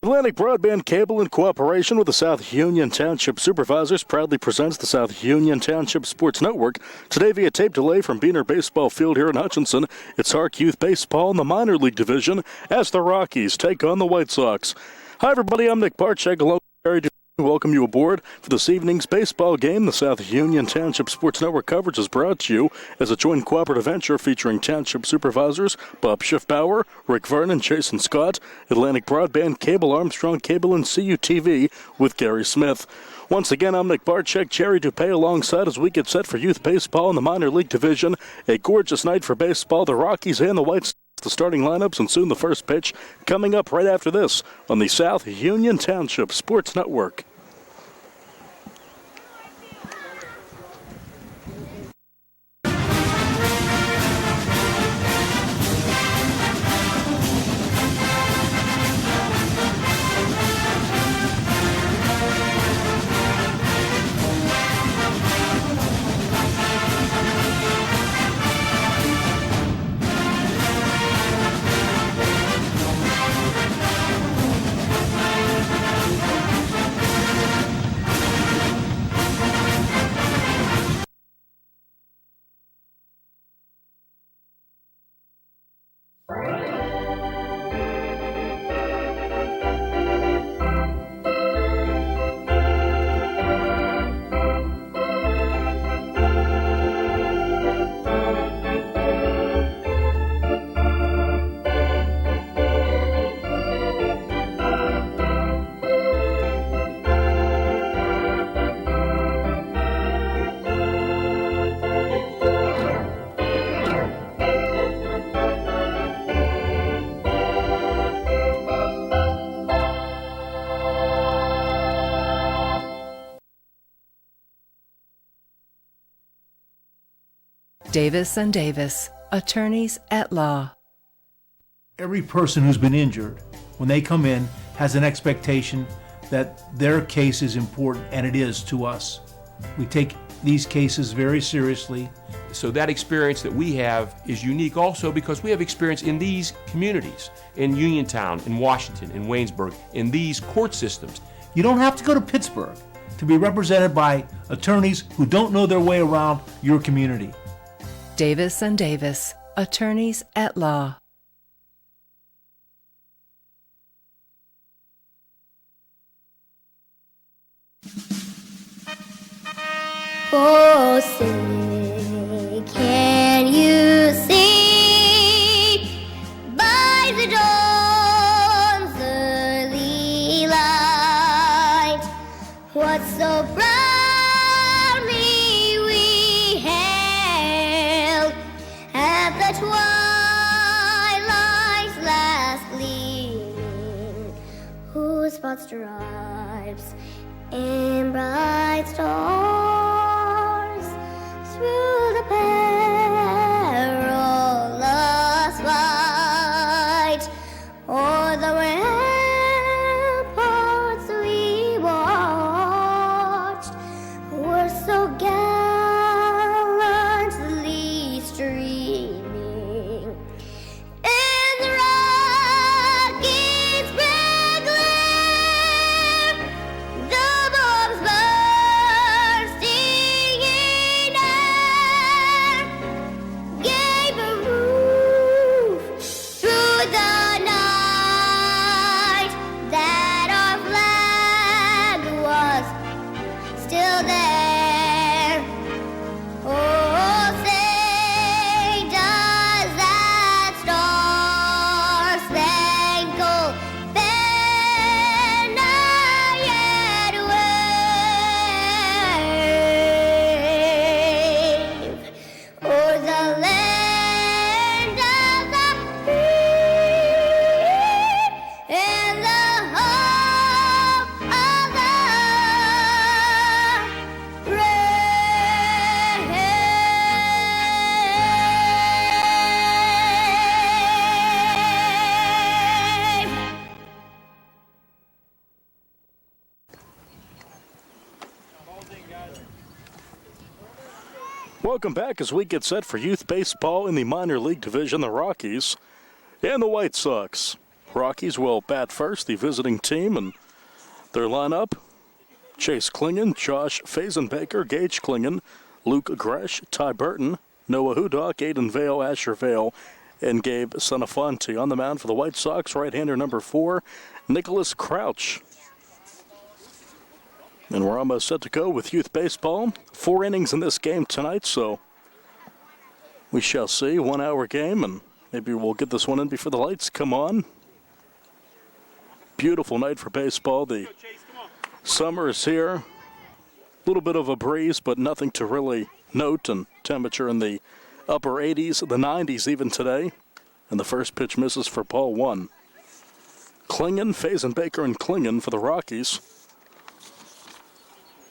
Atlantic Broadband Cable, in cooperation with the South Union Township Supervisors, proudly presents the South Union Township Sports Network. Today via tape delay from Beaner Baseball Field here in Hutchinson, it's HARC Youth Baseball in the minor league division as the Rockies take on the White Sox. Hi everybody, I'm Nick Barczyk, along with Barry. Welcome you aboard for this evening's baseball game. The South Union Township Sports Network coverage is brought to you as a joint cooperative venture featuring Township Supervisors Bob Schiffbauer, Rick Vernon, Jason Scott, Atlantic Broadband Cable, Armstrong Cable, and CUTV with Gary Smith. Once again, I'm Nick Barczyk, Jerry Dupay alongside as we get set for youth baseball in the minor league division. A gorgeous night for baseball. The Rockies and the White Sox, the starting lineups, and soon the first pitch coming up right after this on the South Union Township Sports Network. Davis & Davis, attorneys at law. Every person who's been injured, when they come in, has an expectation that their case is important, and it is to us. We take these cases very seriously. So that experience that we have is unique also because we have experience in these communities, in Uniontown, in Washington, in Waynesburg, in these court systems. You don't have to go to Pittsburgh to be represented by attorneys who don't know their way around your community. Davis & Davis, attorneys at law. Oh, say, can you see by the dawn's early light what so proudly we hailed at the twilight's last gleaming, whose spot stripes in bright stars through the perilous fight o'er the ramparts we watched were so gallantly streaming in the Rockies' bright glare, the bombs bursting in air gave a roof through the night that our flag was still there. Oh, say, does that star-spangled banner yet wave o'er the land of the free and the hope of the brave? Welcome back as we get set for youth baseball in the minor league division, the Rockies and the White Sox. Rockies will bat first, the visiting team, and their lineup: Chase Klingon, Josh Fazenbaker, Gage Klingon, Luke Gresh, Ty Burton, Noah Hudock, Aiden Vale, Asher Vale, and Gabe Sonafonte. On the mound for the White Sox, right-hander number 4, Nicholas Crouch. And we're almost set to go with youth baseball. 4 innings in this game tonight, so we shall see. 1 hour game, and maybe we'll get this one in before the lights come on. Beautiful night for baseball. The summer is here. A little bit of a breeze, but nothing to really note, and temperature in the upper 80s, the 90s even today. And the first pitch misses for ball 1. Klingon, Fazenbaker, and Klingon for the Rockies.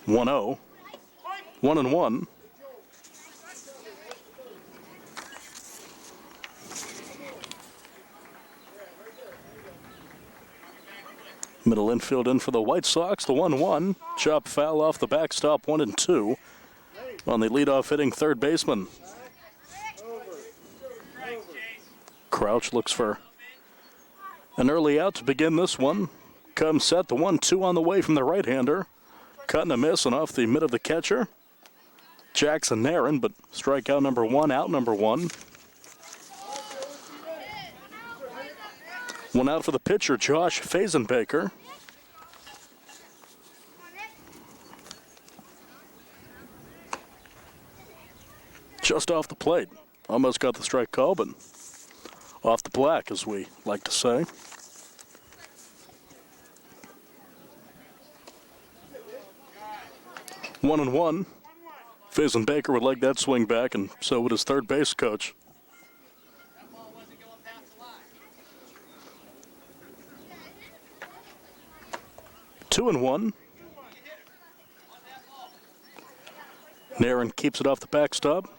1-0. 1-1. Middle infield in for the White Sox. The 1-1. Chop foul off the backstop. 1-2. On the leadoff hitting third baseman. Crouch looks for an early out to begin this one. Comes set. The 1-2 on the way from the right-hander. Cut and a miss and off the mid of the catcher. Jackson Nairn, but strikeout number 1, out number 1. 1 out for the pitcher, Josh Fazenbaker. Just off the plate. Almost got the strike call, but off the black, as we like to say. One and one. Fazenbaker would like that swing back, and so would his third base coach. Two and one. Nairn keeps it off the backstop.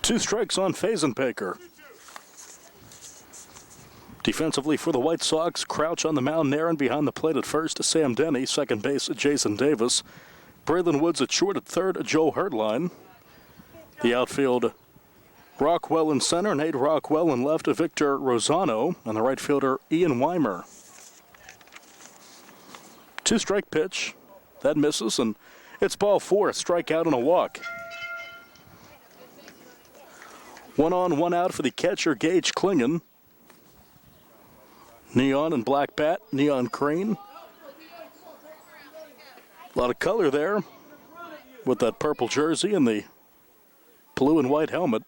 Two strikes on Fazenbaker. Defensively for the White Sox, Crouch on the mound, Nairn behind the plate at first, Sam Denny, second base, Jason Davis. Braylon Woods at short, at third, Joe Hurtline. The outfield, Rockwell in center, Nate Rockwell in left, Victor Rosano, and the right fielder, Ian Weimer. Two-strike pitch, that misses, and it's ball 4, a strikeout and a walk. 1 on, 1 out for the catcher, Gage Klingon. Neon and black bat, neon green. A lot of color there with that purple jersey and the blue and white helmet.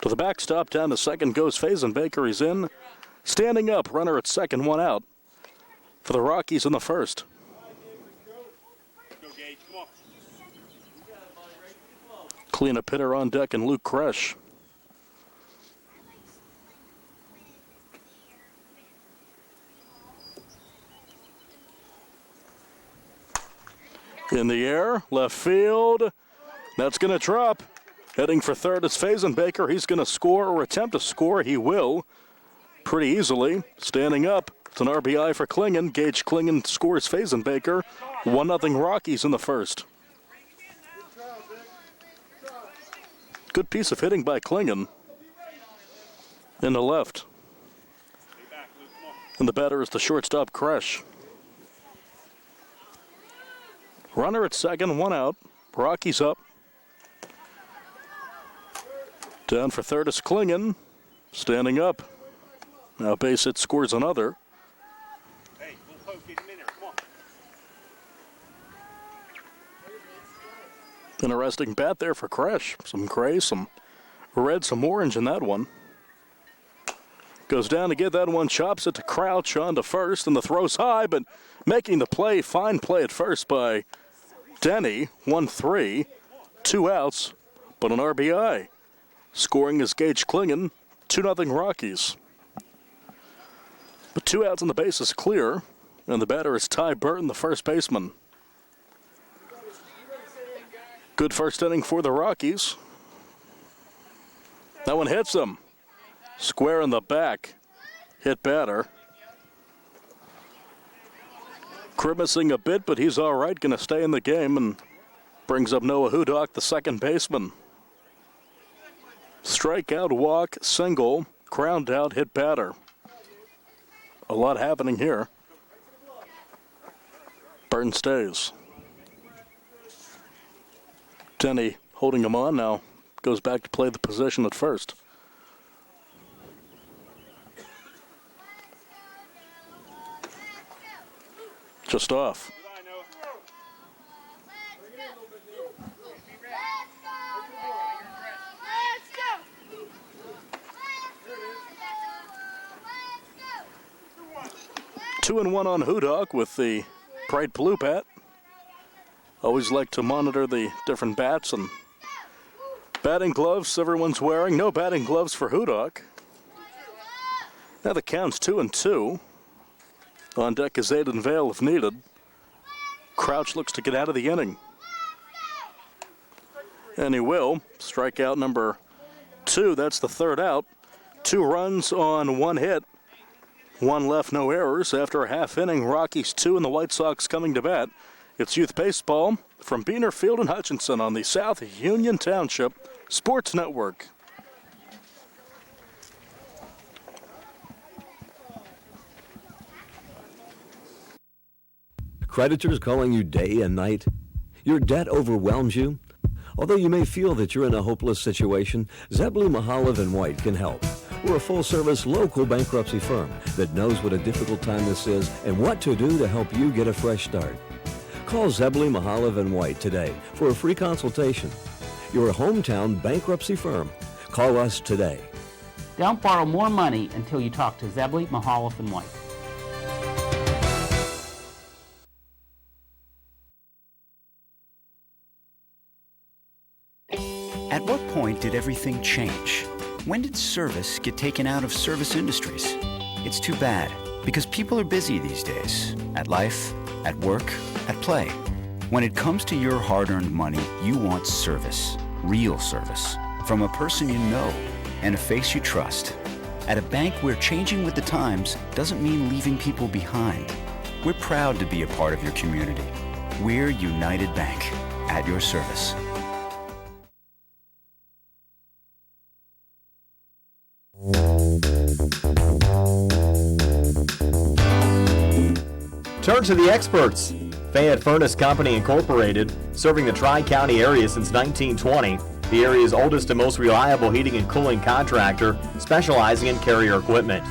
To the backstop, down to second goes Fazenbaker. He's in. Standing up, runner at second, 1 out for the Rockies in the first. Cleanup hitter on deck and Luke Kresh. In the air, left field. That's going to drop. Heading for third is Fazenbaker. He's going to score or attempt to score. He will pretty easily. Standing up, it's an RBI for Klingon. Gage Klingon scores Fazenbaker. 1-0 Rockies in the first. Good piece of hitting by Klingon. In the left. And the batter is the shortstop, Kresh. Runner at second, 1 out. Rockies up. Down for third is Klingon. Standing up. Now base hit scores another. Hey, we'll poke him in there. Come on. Interesting bat there for Kresh. Some gray, some red, some orange in that one. Goes down to get that one, chops it to Crouch on to first, and the throw's high, but making the play, fine play at first by Denny. 1-3, 2 outs, but an RBI. Scoring is Gage Klingon, 2-0 Rockies. But 2 outs and the base is clear, and the batter is Ty Burton, the first baseman. Good first inning for the Rockies. That one hits him. Square in the back. Hit batter. Grimacing a bit, but he's all right. Going to stay in the game, and Brings up Noah Hudock, the second baseman. Strikeout, walk, single, ground out, hit batter. A lot happening here. Burton stays. Denny holding him on now. Goes back to play the position at first. Just off. Two and one on Hudock with the bright blue bat. Always like to monitor the different bats and batting gloves everyone's wearing. No batting gloves for Hudock. Now the count's 2-2. On deck is Aiden Vale if needed. Crouch looks to get out of the inning. And he will. Strikeout number 2. That's the third out. 2 runs on 1 hit. 1 left, no errors. After a half inning, Rockies 2 and the White Sox coming to bat. It's youth baseball from Beaner Field in Hutchinson on the South Union Township Sports Network. Creditors calling you day and night? Your debt overwhelms you? Although you may feel that you're in a hopeless situation, Zebley, Mahalev & White can help. We're a full-service local bankruptcy firm that knows what a difficult time this is and what to do to help you get a fresh start. Call Zebley, Mahalev & White today for a free consultation. Your hometown bankruptcy firm. Call us today. Don't borrow more money until you talk to Zebley, Mahalev & White. At what point did everything change? When did service get taken out of service industries? It's too bad, because people are busy these days. At life, at work, at play. When it comes to your hard-earned money, you want service. Real service. From a person you know and a face you trust. At a bank where changing with the times doesn't mean leaving people behind. We're proud to be a part of your community. We're United Bank. At your service. Turn to the experts. Fayette Furnace Company Incorporated, serving the Tri-County area since 1920. The area's oldest and most reliable heating and cooling contractor, specializing in Carrier equipment.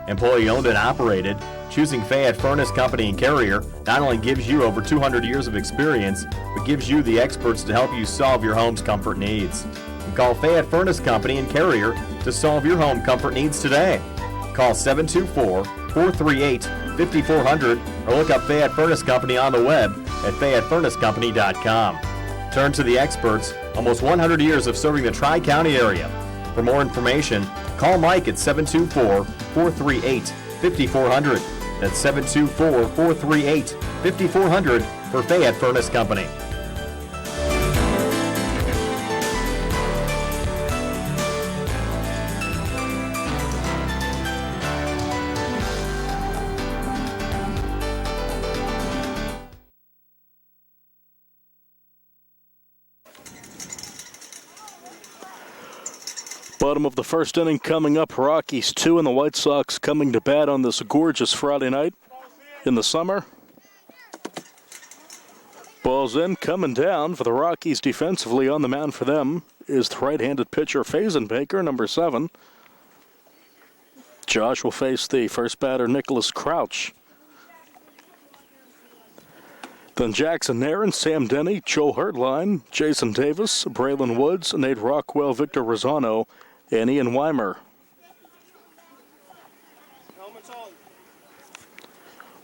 Employee owned and operated, choosing Fayette Furnace Company and Carrier not only gives you over 200 years of experience, but gives you the experts to help you solve your home's comfort needs. Call Fayette Furnace Company and Carrier to solve your home comfort needs today. Call 724-438-5400 or look up Fayette Furnace Company on the web at FayetteFurnaceCompany.com. Turn to the experts, almost 100 years of serving the Tri-County area. For more information, call Mike at 724-438-5400. That's 724-438-5400 for Fayette Furnace Company. Bottom of the first inning coming up. Rockies 2 and the White Sox coming to bat on this gorgeous Friday night in the summer. Ball's in, coming down for the Rockies defensively. On the mound for them is the right-handed pitcher Fazenbaker, number 7. Josh will face the first batter, Nicholas Crouch. Then Jackson Nairn, Sam Denny, Joe Hertline, Jason Davis, Braylon Woods, Nate Rockwell, Victor Rosano, and Ian Weimer.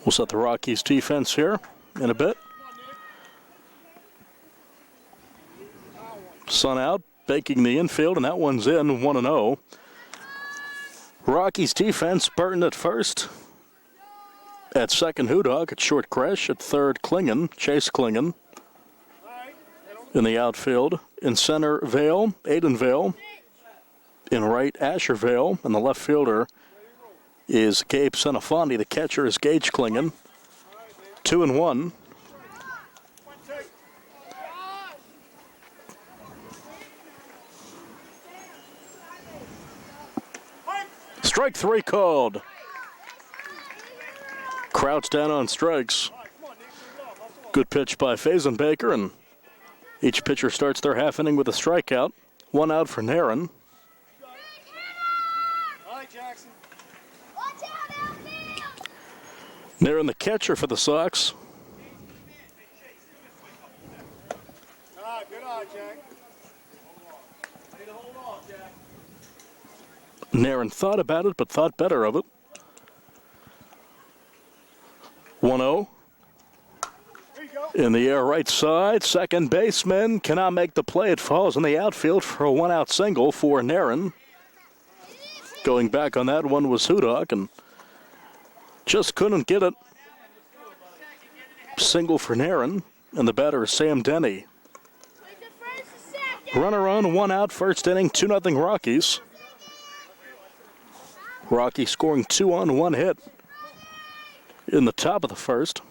We'll set the Rockies defense here in a bit. Sun out, baking the infield, and that one's in, 1-0. Rockies defense, Burton at first. At second, Hudock. At short, Kresh. At third, Klingon, Chase Klingon. In the outfield, in center, Vale, Aiden Vale. In right, Asher Vale. And the left fielder is Gabe Senafani. The catcher is Gage Klingon. 2-1. Strike 3 called. Crouch down on strikes. Good pitch by Fazenbaker, and each pitcher starts their half inning with a strikeout. 1 out for Naren. Naren, the catcher for the Sox. Naren thought about it, but thought better of it. 1-0. In the air right side, second baseman cannot make the play. It falls in the outfield for a 1-out single for Naren. Going back on that one was Hudak, and just couldn't get it. Single for Naren, and the batter is Sam Denny. Runner on, 1 out, first inning, 2-0 Rockies. Rockies scoring 2 on 1 hit in the top of the first.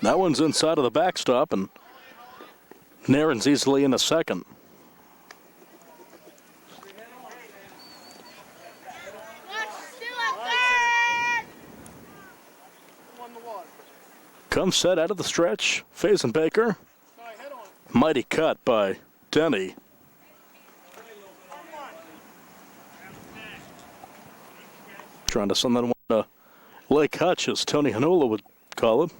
That one's inside of the backstop, and Naren's easily in the second. Comes set out of the stretch. Fazenbaker. Mighty cut by Denny. Trying to send that one to Lake Hutch, as Tony Hanola would call it.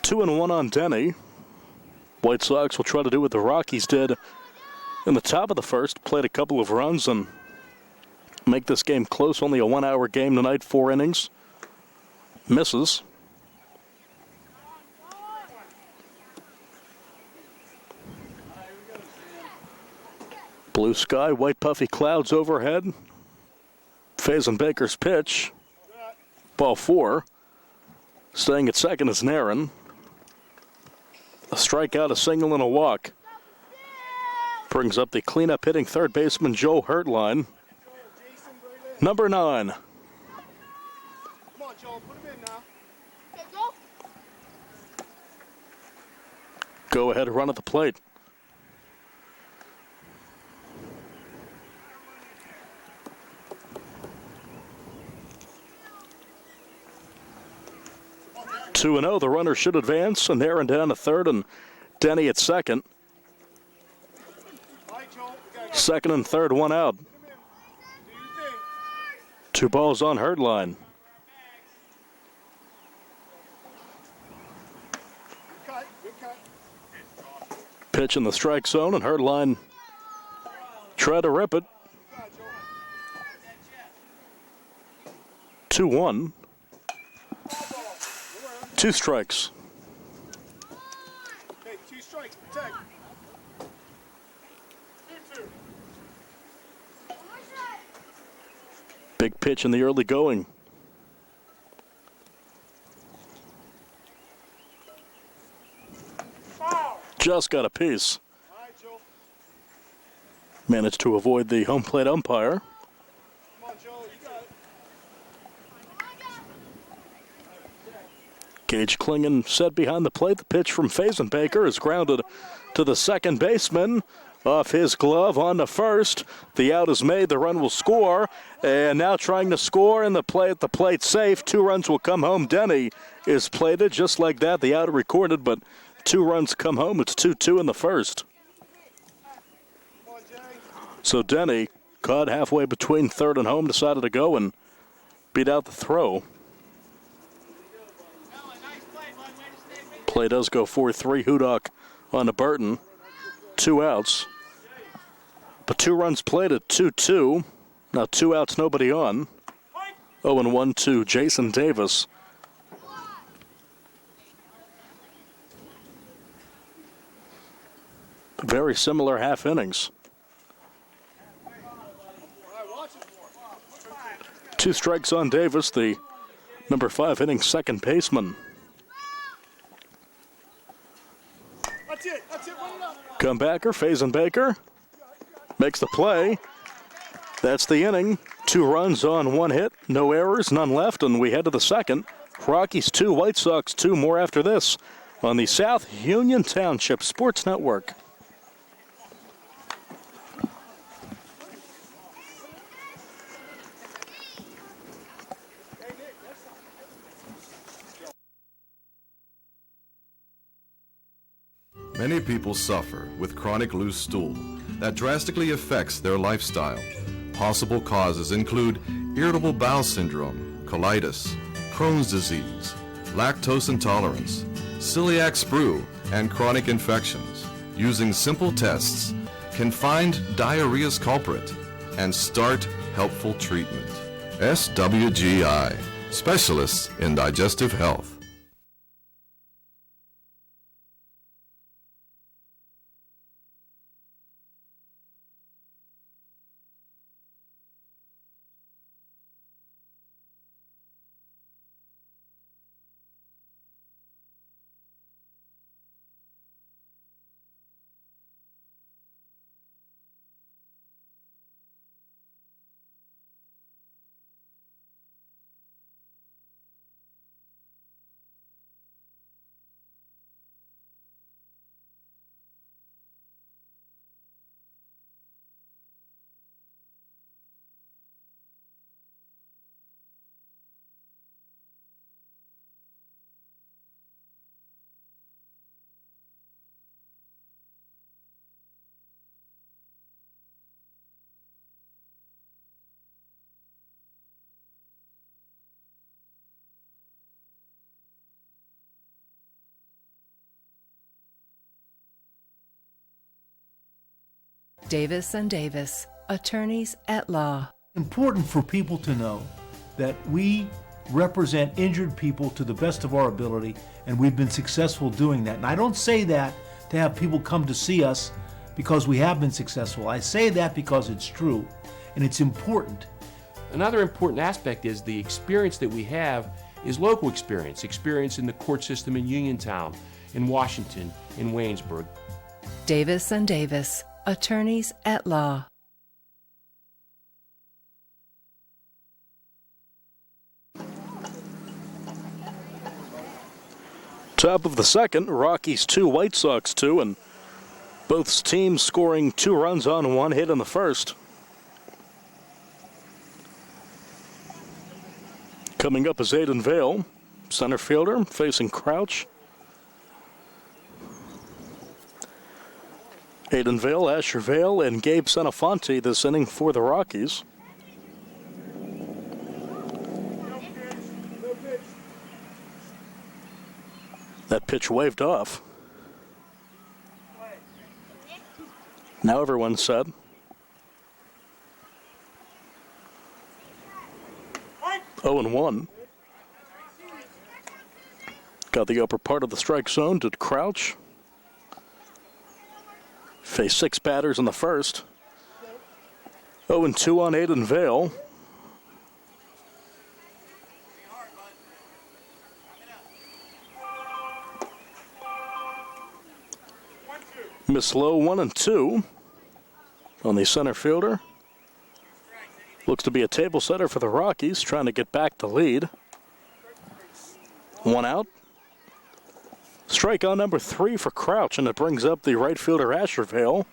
2-1 on Denny. White Sox will try to do what the Rockies did in the top of the first. Played a couple of runs and make this game close. Only a 1-hour game tonight, 4 innings. Misses. Blue sky, white puffy clouds overhead. Fazenbaker's pitch. Ball 4. Staying at second is Naren. A strikeout, a single, and a walk. Brings up the cleanup hitting third baseman Joe Hertline. Number 9. Come on, Joel, put him in now. Okay, go. Go ahead, run at the plate. Two and 0. The runner should advance, and Naren down to third, and Denny at second. Second and third, 1 out. 2 balls on Hertline. Pitch in the strike zone, and Hertline tried to rip it. 2-1. 2 strikes. Okay, 2 strikes, protect. 2-2. Big pitch in the early going. Just got a piece. Managed to avoid the home plate umpire. Gage Klingon set behind the plate. The pitch from Fazenbaker is grounded to the second baseman. Off his glove on the first. The out is made. The run will score. And now trying to score, and the play at the plate safe. 2 runs will come home. Denny is plated just like that. The out recorded, but 2 runs come home. It's 2-2 in the first. So Denny, caught halfway between third and home, decided to go and beat out the throw. Play does go 4-3. Hudak on to Burton. 2 outs. But 2 runs played at 2-2. Now 2 outs, nobody on. 0-1 to Jason Davis. Very similar half innings. 2 strikes on Davis, the number 5 inning second baseman. Comebacker, Fazenbaker makes the play. That's the inning. 2 runs on 1 hit, no errors, none left, and we head to the second. Rockies 2, White Sox 2. More after this on the South Union Township Sports Network. Many people suffer with chronic loose stool that drastically affects their lifestyle. Possible causes include irritable bowel syndrome, colitis, Crohn's disease, lactose intolerance, celiac sprue, and chronic infections. Using simple tests can find diarrhea's culprit and start helpful treatment. SWGI, specialists in digestive health. Davis and Davis, attorneys at law. Important for people to know that we represent injured people to the best of our ability, and we've been successful doing that. And I don't say that to have people come to see us because we have been successful. I say that because it's true, and it's important. Another important aspect is the experience that we have is local experience in the court system in Uniontown, in Washington, in Waynesburg. Davis and Davis, attorneys at law. Top of the second, Rockies 2, White Sox 2, and both teams scoring 2 runs on 1 hit in the first. Coming up is Aiden Vale, center fielder, facing Crouch. Aiden Vale, Asher Vale, and Gabe Senafonte this inning for the Rockies. That pitch waved off. Now everyone's set. Oh and 1. Got the upper part of the strike zone to Crouch. Faced 6 batters in the first. 0-2 on Aiden Vale. Miss Lowe 1-2 on the center fielder. Looks to be a table setter for the Rockies, trying to get back the lead. 1 out. Strikeout number 3 for Crouch, and it brings up the right fielder Asher Vale.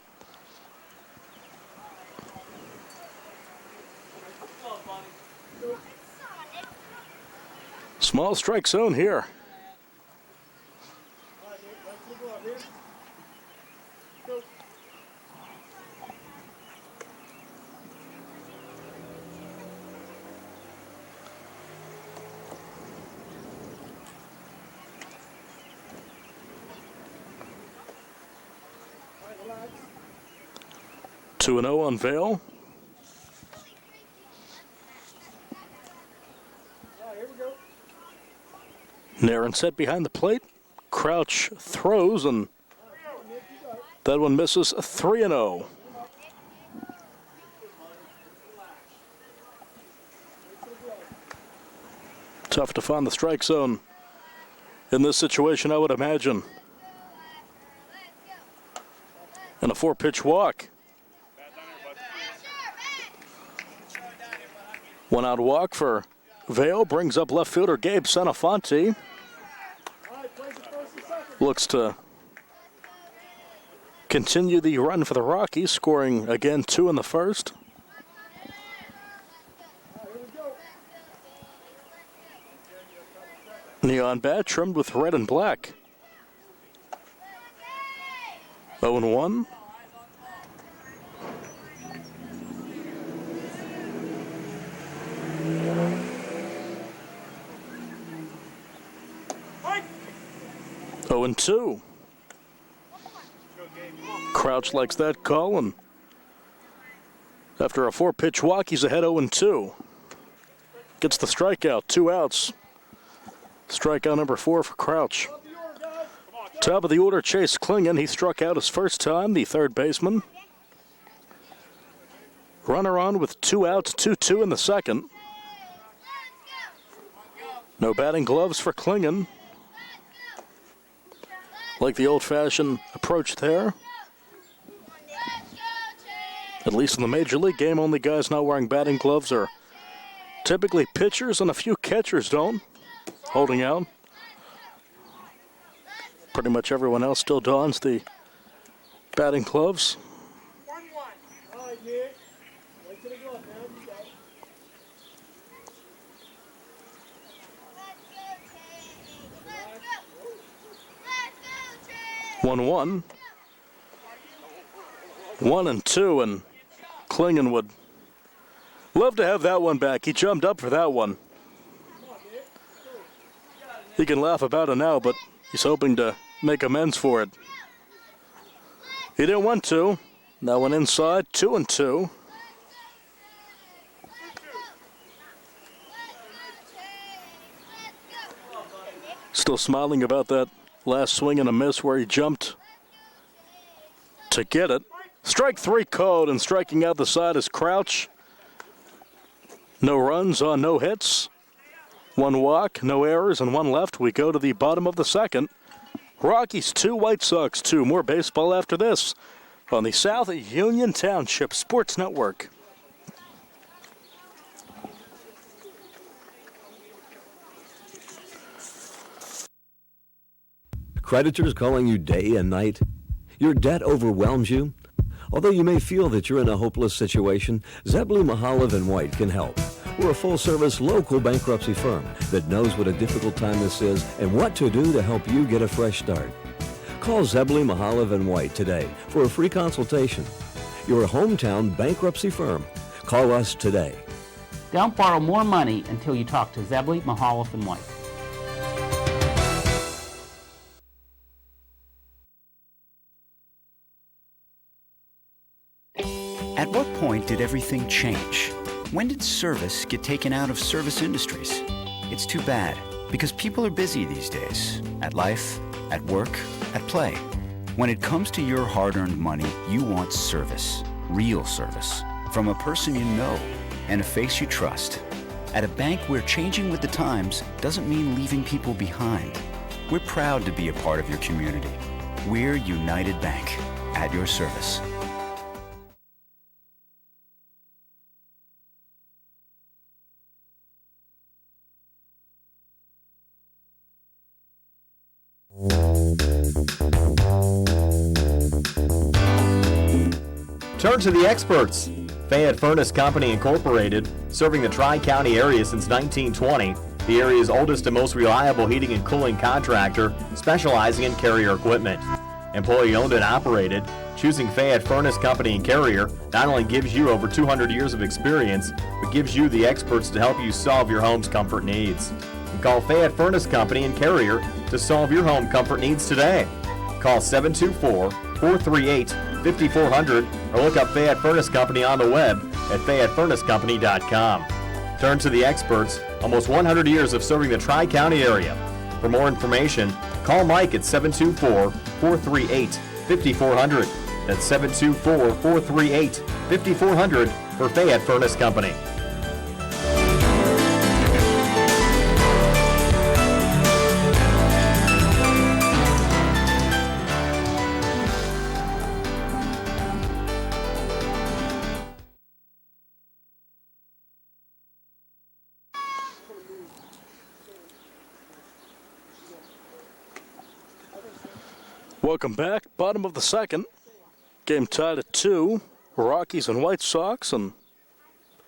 Small strike zone here. Two and 0 on Vale. Naren set behind the plate. Crouch throws, and that one misses. 3-0. Tough to find the strike zone in this situation, I would imagine. And a 4-pitch walk. 1 out walk for Vale, brings up left fielder Gabe Senafonte. Looks to continue the run for the Rockies, scoring again 2 in the first. Neon bat trimmed with red and black. 0-1. Oh, and 2. Crouch likes that call, and after a 4-pitch walk, he's ahead 0-2. Gets the strikeout, 2 outs. Strikeout number 4 for Crouch. Top of the order, Chase Klingon. He struck out his first time, the third baseman. Runner on with 2 outs, 2-2 in the second. No batting gloves for Klingon. Like the old-fashioned approach there. At least in the Major League game, only guys not wearing batting gloves are typically pitchers, and a few catchers don't. Holding out. Pretty much everyone else still dons the batting gloves. 1-1. 1-2, and Klingon would love to have that one back. He jumped up for that one. He can laugh about it now, but he's hoping to make amends for it. He didn't want to. That one inside, 2-2. Still smiling about that last swing and a miss where he jumped to get it. Strike 3 called, and striking out the side is Crouch. No runs on no hits. 1 walk, no errors, and 1 left. We go to the bottom of the second. Rockies 2, White Sox 2. More baseball after this on the South Union Township Sports Network. Creditors calling you day and night? Your debt overwhelms you? Although you may feel that you're in a hopeless situation, Zebley, Mahalev & White can help. We're a full-service local bankruptcy firm that knows what a difficult time this is and what to do to help you get a fresh start. Call Zebley, Mahalev & White today for a free consultation. Your hometown bankruptcy firm. Call us today. Don't borrow more money until you talk to Zebley, Mahalev & White. At what point did everything change? When did service get taken out of service industries? It's too bad, because people are busy these days. At life, at work, at play. When it comes to your hard-earned money, you want service. Real service. From a person you know and a face you trust. At a bank where changing with the times doesn't mean leaving people behind. We're proud to be a part of your community. We're United Bank, at your service. Turn to the experts. Fayette Furnace Company Incorporated, serving the Tri-County area since 1920, the area's oldest and most reliable heating and cooling contractor, specializing in Carrier equipment. Employee owned and operated, choosing Fayette Furnace Company and Carrier not only gives you over 200 years of experience, but gives you the experts to help you solve your home's comfort needs. And call Fayette Furnace Company and Carrier to solve your home comfort needs today. Call 724-438-5400 or look up Fayette Furnace Company on the web at FayetteFurnaceCompany.com. Turn to the experts, almost 100 years of serving the Tri-County area. For more information, call Mike at 724-438-5400. That's 724-438-5400 for Fayette Furnace Company. Welcome back. Bottom of the second. Game tied at 2. Rockies and White Sox. And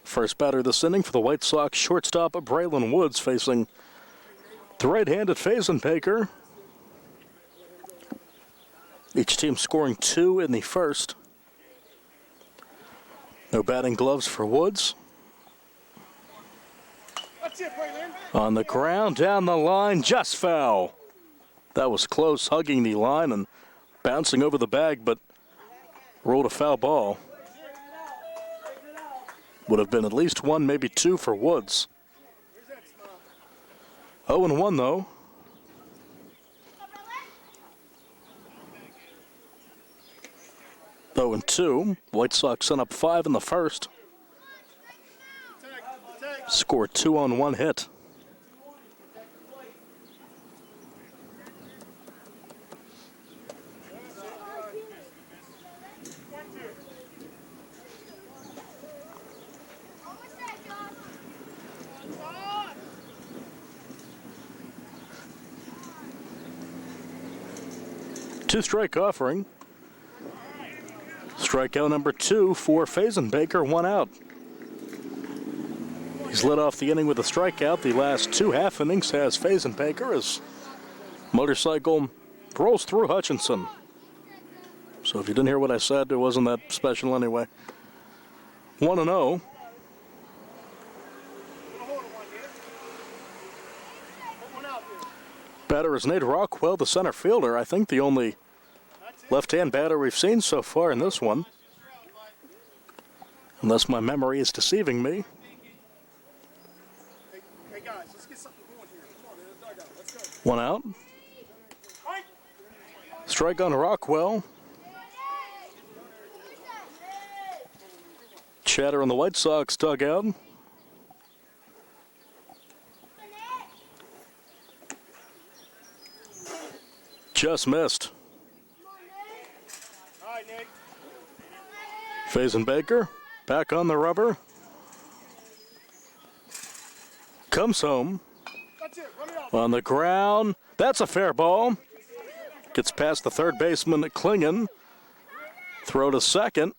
first batter this inning for the White Sox, shortstop Braylon Woods, facing the right-handed Fazenbaker. Each team scoring 2 in the first. No batting gloves for Woods. On the ground, down the line, just foul. That was close, hugging the line and bouncing over the bag, but rolled a foul ball. Would have been at least 1, maybe 2 for Woods. 0-1 though. Though in 2, White Sox sent up 5 in the first. Scored 2 on 1 hit. Two-strike offering. Strikeout number 2 for Fazenbaker, 1 out. He's led off the inning with a strikeout. The last 2 half innings has Fazenbaker as motorcycle rolls through Hutchinson. So if you didn't hear what I said, it wasn't that special anyway. 1-0. Batter is Nate Rockwell, the center fielder. I think the only left-hand batter we've seen so far in this one, unless my memory is deceiving me. Hey guys, let's get something going here. Come on, in the dugout. Let's go. 1 out. Strike on Rockwell. Chatter in the White Sox dugout. Just missed. Fazenbaker back on the rubber. Comes home. On the ground. That's a fair ball. Gets past the third baseman Klingon. Throw to second.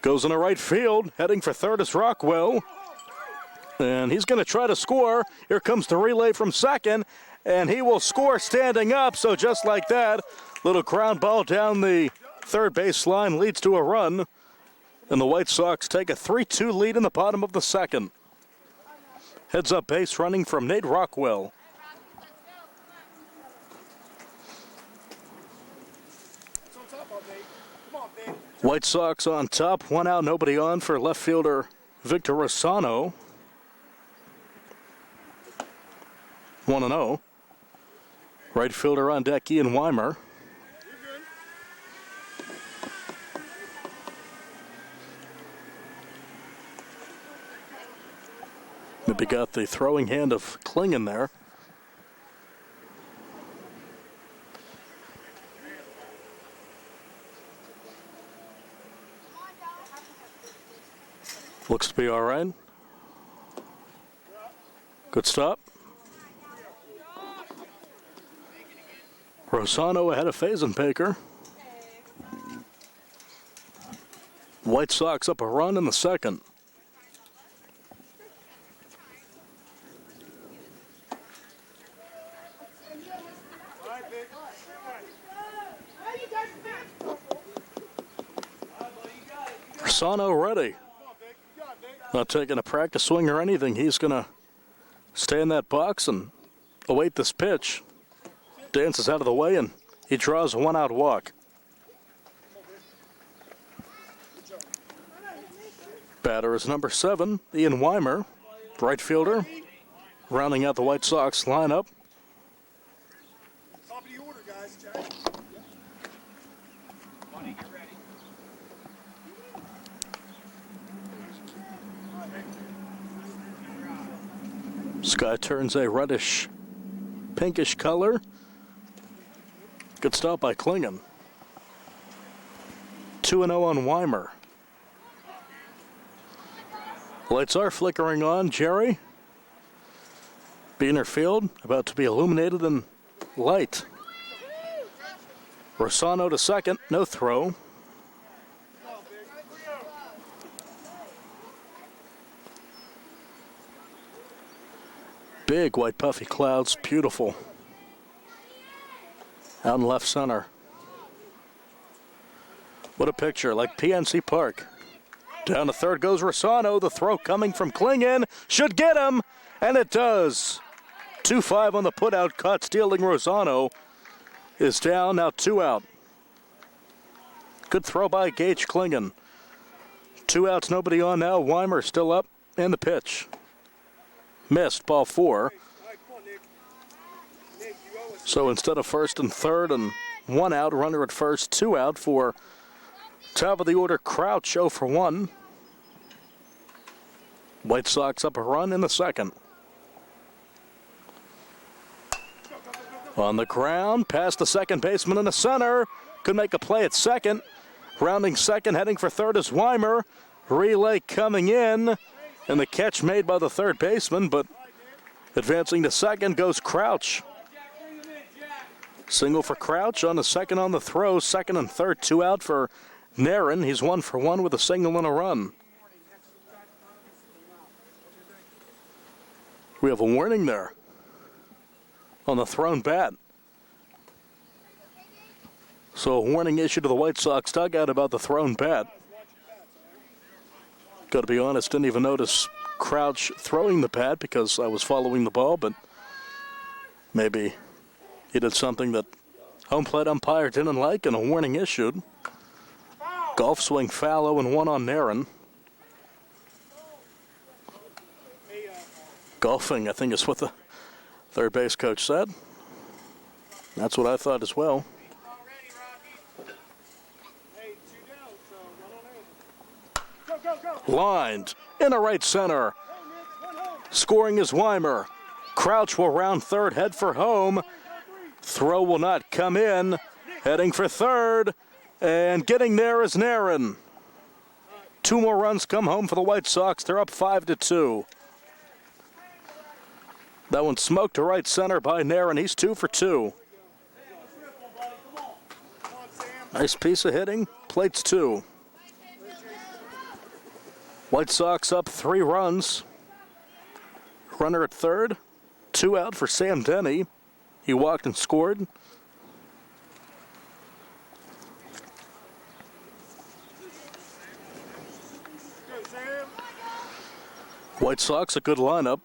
Goes in the right field. Heading for third is Rockwell. And he's going to try to score. Here comes the relay from second. And he will score standing up. So just like that, little ground ball down the third base line leads to a run. And the White Sox take a 3-2 lead in the bottom of the second. Heads up base running from Nate Rockwell. White Sox on top. 1 out, nobody on for left fielder Victor Rossano. 1-0. Right fielder on deck, Ian Weimer. Maybe got the throwing hand of Klingon there. Looks to be all right. Good stop. Rossano ahead of Fazenbaker. White Sox up a run in the second. Rossano ready. Not taking a practice swing or anything. He's going to stay in that box and await this pitch. Dances out of the way, and he draws a 1-out walk. Batter is number 7, Ian Weimer, right fielder, rounding out the White Sox lineup. Top of the order, guys. Sky turns a reddish, pinkish color. Good stop by Klingon. 2-0 on Weimer. Lights are flickering on. Jerry. Beaner Field about to be illuminated in light. Rossano to second. No throw. Big white puffy clouds. Beautiful. Out in left center. What a picture, like PNC Park. Down to third goes Rossano. The throw coming from Klingon. Should get him, and it does. 2-5 on the putout. Caught stealing Rossano is down. Now 2 out. Good throw by Gage Klingon. 2 outs, nobody on now. Weimer still up, and the pitch. Missed, ball 4. So instead of first and third and 1 out, runner at first, 2 out for top of the order Crouch, 0 for 1. White Sox up a run in the second. On the ground, past the second baseman in the center. Could make a play at second. Rounding second, heading for third is Weimer. Relay coming in, and the catch made by the third baseman, but advancing to second goes Crouch. Single for Crouch on the second on the throw. Second and third, 2 out for Narin. He's 1 for 1 with a single and a run. We have a warning there on the thrown bat. So a warning issued to the White Sox dugout about the thrown bat. Got to be honest, didn't even notice Crouch throwing the bat because I was following the ball, but maybe he did something that home plate umpire didn't like and a warning issued. Golf swing foul, and 1 on Narin. Golfing, I think, is what the third base coach said. That's what I thought as well. Lined in the right center. Scoring is Weimer. Crouch will round third, head for home. Throw will not come in. Heading for third. And getting there is Narin. 2 more runs come home for the White Sox. They're up 5-2. That one smoked to right center by Narin. He's 2 for 2. Nice piece of hitting. Plates 2. White Sox up 3 runs. Runner at third. 2 out for Sam Denny. He walked and scored. White Sox, a good lineup.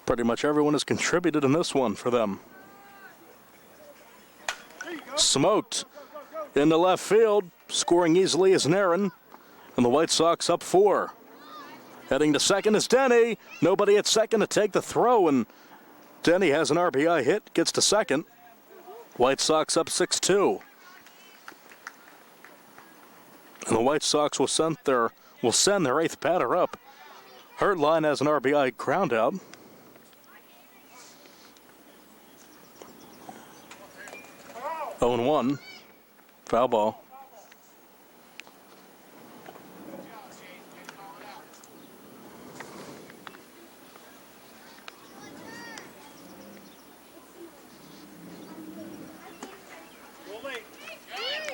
Pretty much everyone has contributed in this one for them. Smoked into left field. Scoring easily is Narin. And the White Sox up 4. Heading to second is Denny. Nobody at second to take the throw, and Denny has an RBI hit, gets to second. White Sox up 6-2. And the White Sox will send their 8th batter up. Hertline has an RBI ground out. Oh, 0-1. Foul ball.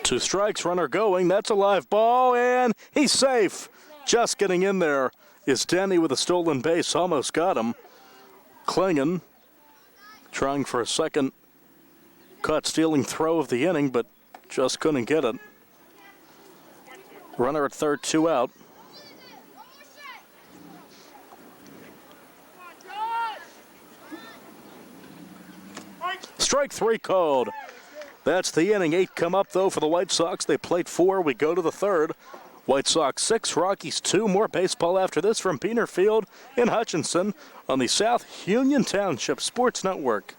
Two strikes, runner going. That's a live ball, and he's safe. Just getting in there is Denny with a stolen base. Almost got him. Klingon trying for a second caught stealing throw of the inning, but just couldn't get it. Runner at third, 2 out. Strike 3 called. That's the inning. 8 come up, though, for the White Sox. They played 4. We go to the third. White Sox 6, Rockies 2. More baseball after this from Beaner Field in Hutchinson on the South Union Township Sports Network.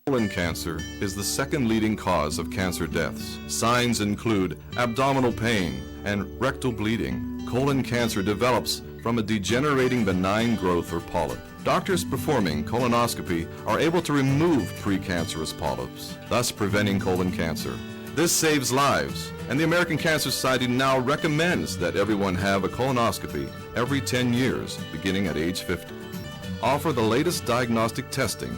Colon cancer is the second leading cause of cancer deaths. Signs include abdominal pain and rectal bleeding. Colon cancer develops from a degenerating benign growth or polyp. Doctors performing colonoscopy are able to remove precancerous polyps, thus preventing colon cancer. This saves lives, and the American Cancer Society now recommends that everyone have a colonoscopy every 10 years, beginning at age 50. Offer the latest diagnostic testing.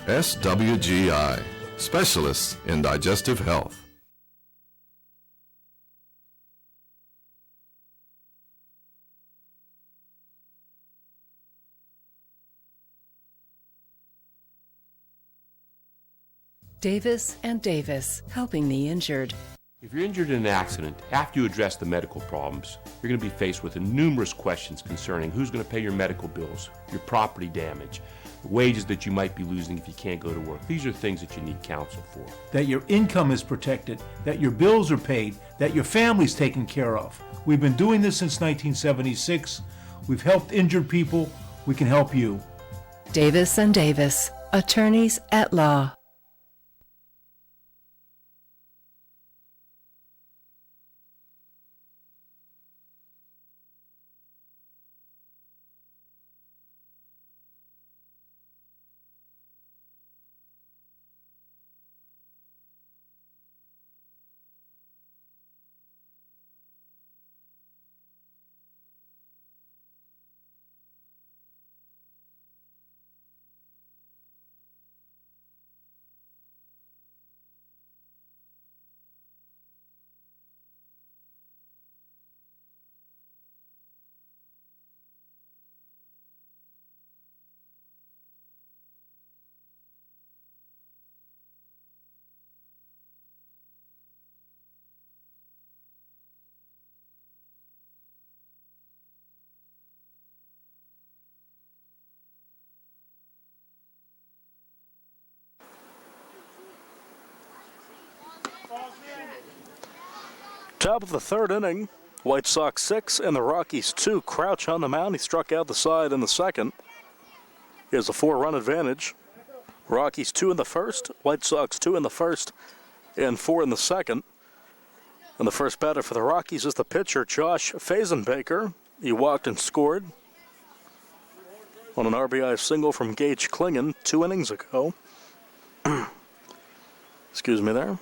SWGI, specialists in digestive health. Davis and Davis, helping the injured. If you're injured in an accident, after you address the medical problems, you're going to be faced with numerous questions concerning who's going to pay your medical bills, your property damage, the wages that you might be losing if you can't go to work. These are things that you need counsel for. That your income is protected, that your bills are paid, that your family's taken care of. We've been doing this since 1976. We've helped injured people. We can help you. Davis and Davis, attorneys at law. Top of the third inning, White Sox 6 and the Rockies 2. Crouch on the mound. He struck out the side in the second. He has a 4-run advantage. Rockies 2 in the first, White Sox 2 in the first, and 4 in the second. And the first batter for the Rockies is the pitcher, Josh Fazenbaker. He walked and scored on an RBI single from Gage Klingon 2 innings ago. Excuse me there.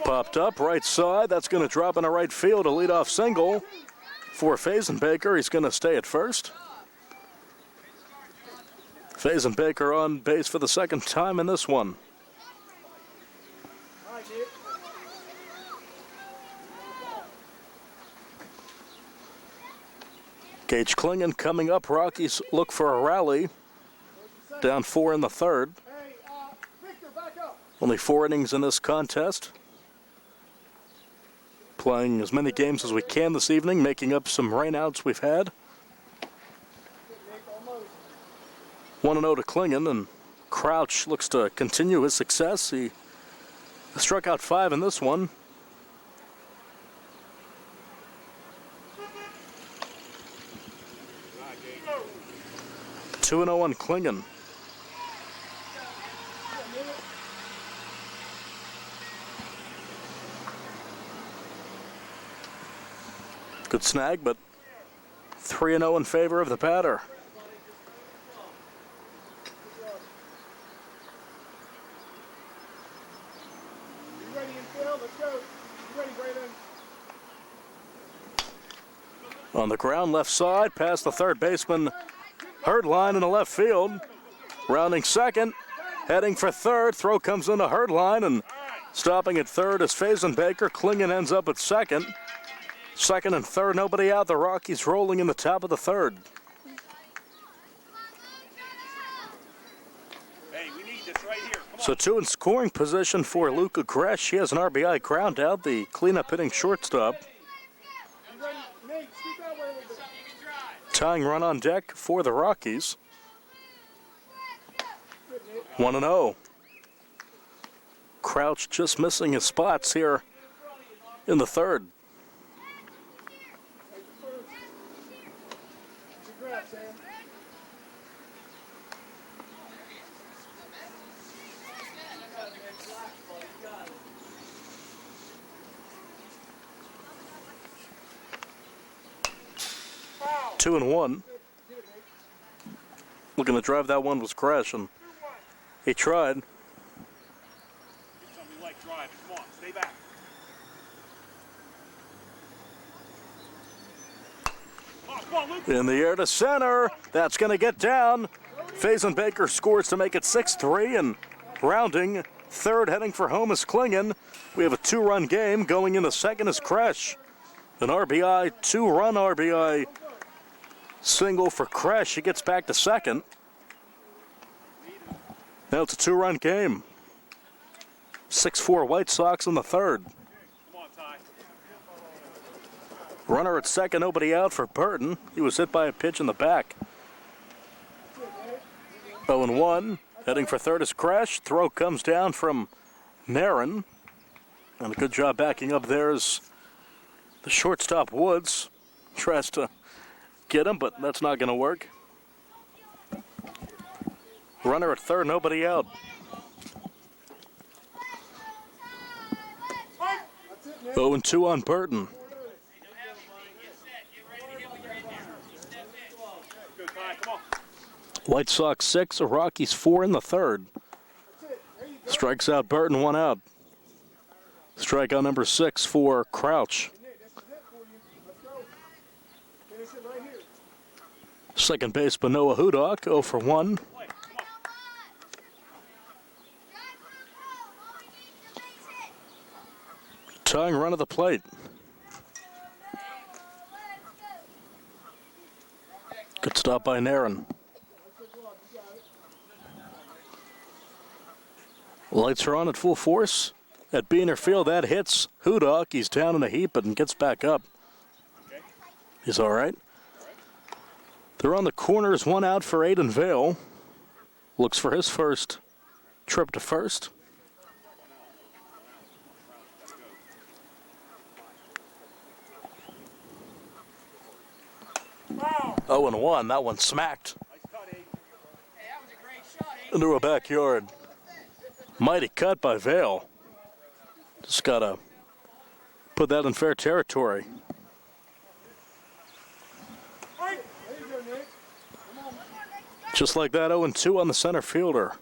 Popped up, right side. That's going to drop in a right field. A leadoff single for Fazenbaker. He's going to stay at first. Fazenbaker on base for the second time in this one. Gage Klingon coming up. Rockies look for a rally. Down 4 in the third. Only 4 innings in this contest. Playing as many games as we can this evening, making up some rainouts we've had. 1-0 to Klingon, and Crouch looks to continue his success. He struck out 5 in this one. Two 2-0 on Klingon. Good snag, but 3-0 in favor of the batter. On the ground, left side, past the third baseman, Herdline in the left field. Rounding second, heading for third. Throw comes into Herdline, and stopping at third is Fazenbaker. Klingon ends up at second. Second and third, nobody out. The Rockies rolling in the top of the third. Hey, we need this right here. So 2 in scoring position for Luca Gresh. He has an RBI ground out, the cleanup hitting shortstop. Tying run on deck for the Rockies. 1-0. Crouch just missing his spots here in the third. Two and 1. Looking to drive that one was Gresh, and he tried. In the air to center. That's going to get down. Fazenbaker scores to make it 6-3, and rounding Third heading for home is Klingon. We have a 2-run game. Going in the second is Kresh. An RBI, 2-run RBI single for Kresh. He gets back to second. Now it's a 2-run game. 6-4 White Sox in the third. Runner at second, nobody out for Burton. He was hit by a pitch in the back. 0-1. Heading for third is Kresh. Throw comes down from Narin. And a good job backing up there is the shortstop Woods. Tries to get him, but that's not going to work. Runner at third, nobody out. Oh, and 2 on Burton. White Sox 6, Rockies 4 in the third. Strikes out Burton, 1 out. Strikeout number 6 for Crouch. Second baseman Noah Hudock, 0 for 1. Tying run at the plate. Good stop by Narin. Lights are on at full force. At Beaner Field, that hits Hudock. He's down in a heap and gets back up. He's all right. They're on the corners, 1 out for Aiden Vale. Looks for his first trip to first. Wow. 0-1, that one smacked into a backyard. Mighty cut by Vale. Just gotta put that in fair territory. Just like that, 0-2 on the center fielder.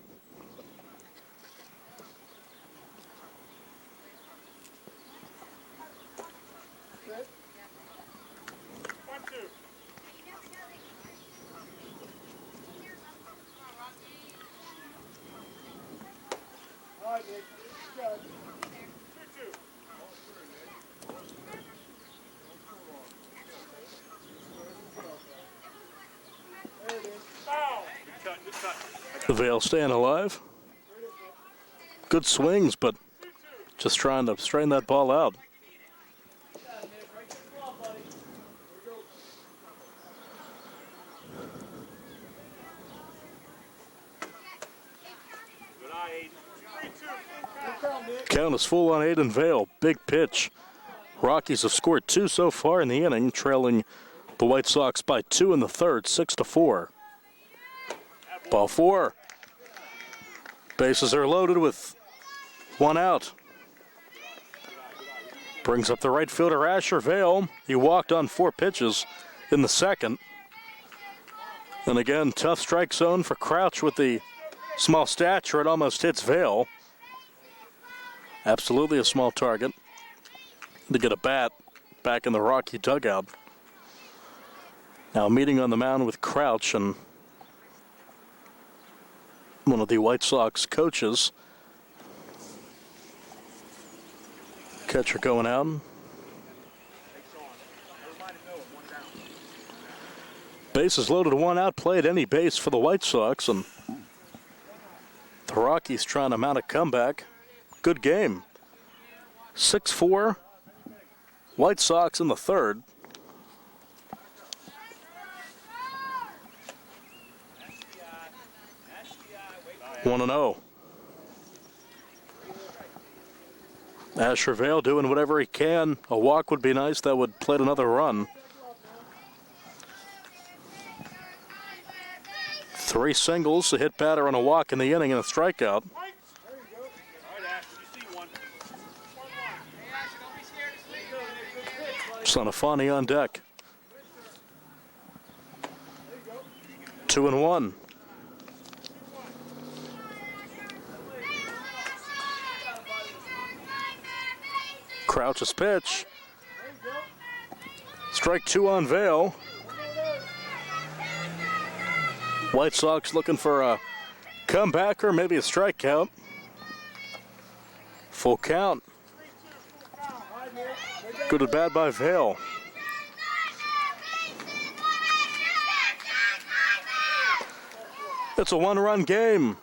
Vale staying alive. Good swings, but just trying to strain that ball out. Count is full on Aiden Vale. Big pitch. Rockies have scored 2 so far in the inning, trailing the White Sox by 2 in the third, 6-4. Ball 4. Bases are loaded with 1 out. Brings up the right fielder Asher Vale. He walked on 4 pitches in the second. And again, tough strike zone for Crouch with the small stature. It almost hits Vale. Absolutely a small target. To get a bat back in the Rocky dugout. Now meeting on the mound with Crouch and one of the White Sox coaches. Catcher going out. Bases loaded, 1 out, played any base for the White Sox, and the Rockies trying to mount a comeback. Good game. 6-4. White Sox in the third. One and 0. Asher Vale doing whatever he can. A walk would be nice. That would plate another run. 3 singles, a hit batter on a walk in the inning, and a strikeout. Sonafani on deck. 2-1. Crouch's pitch. Strike 2 on Vale. White Sox looking for a comeback or maybe a strikeout. Full count. Good at bat by Vale. It's a one-run game.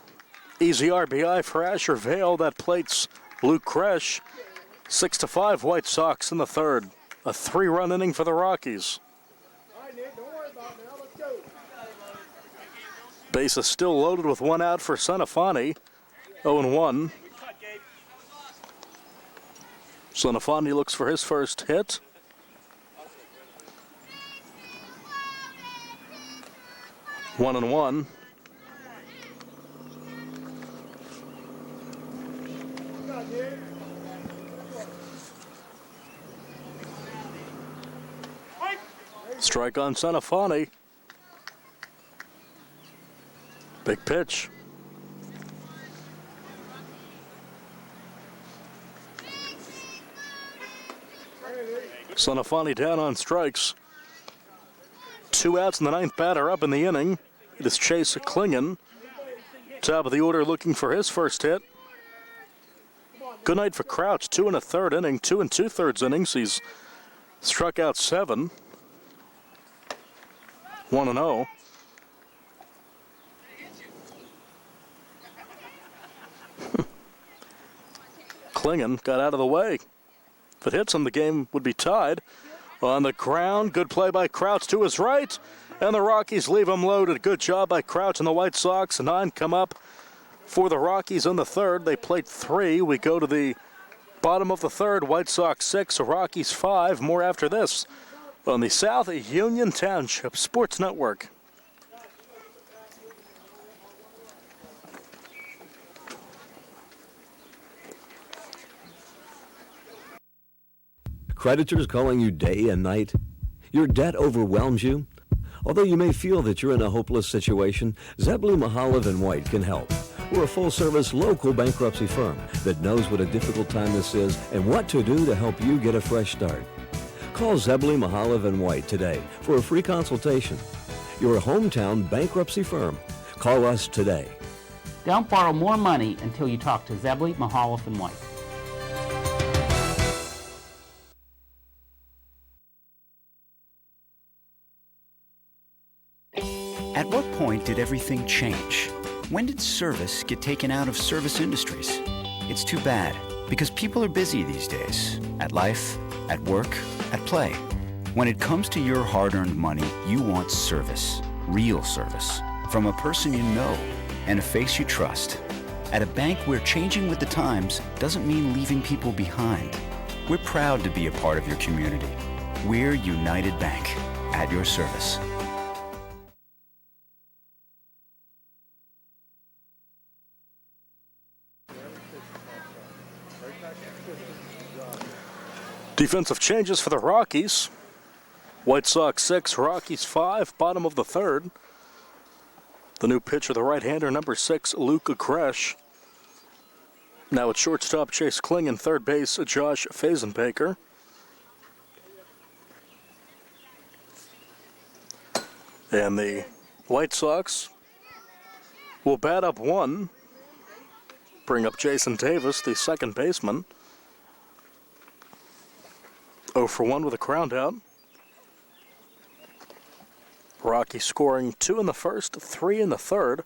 Easy RBI for Asher Vale. That plates Luke Kresh. 6-5 White Sox in the third. A 3-run inning for the Rockies. Base is still loaded with one out for Sonafani. 0-1. Sonafani looks for his first hit. One and one. Strike on Sonafani. Big pitch. Sonafani down on strikes. 2 outs and the ninth batter up in the inning. It is Chase Klingon. Top of the order looking for his first hit. Good night for Crouch. 2 1/3 inning, 2 2/3 innings. He's struck out 7. 1-0. Klingon got out of the way. If it hits him, the game would be tied. On the ground, good play by Crouch to his right. And the Rockies leave him loaded. Good job by Crouch and the White Sox. 9 come up for the Rockies in the third. They played 3. We go to the bottom of the third. White Sox 6, Rockies 5. More after this on the South Union Township Sports Network. Creditors calling you day and night? Your debt overwhelms you? Although you may feel that you're in a hopeless situation, Zebley, Mahalev & White can help. We're a full-service local bankruptcy firm that knows what a difficult time this is and what to do to help you get a fresh start. Call Zebley, Mahalev & White today for a free consultation. Your hometown bankruptcy firm. Call us today. Don't borrow more money until you talk to Zebley, Mahalev & White. At what point did everything change? When did service get taken out of service industries? It's too bad, because people are busy these days. At life, at work, at play. When it comes to your hard-earned money, you want service. Real service. From a person you know and a face you trust. At a bank where changing with the times doesn't mean leaving people behind. We're proud to be a part of your community. We're United Bank. At your service. Defensive changes for the Rockies. White Sox 6, Rockies 5, bottom of the third. The new pitcher, the right-hander, number 6, Luke Kresh. Now at shortstop, Chase Klingon, third base, Josh Fazenbaker. And the White Sox will bat up 1. Bring up Jason Davis, the second baseman. 0 for 1 with a ground out. Rockies scoring 2 in the first, 3 in the third.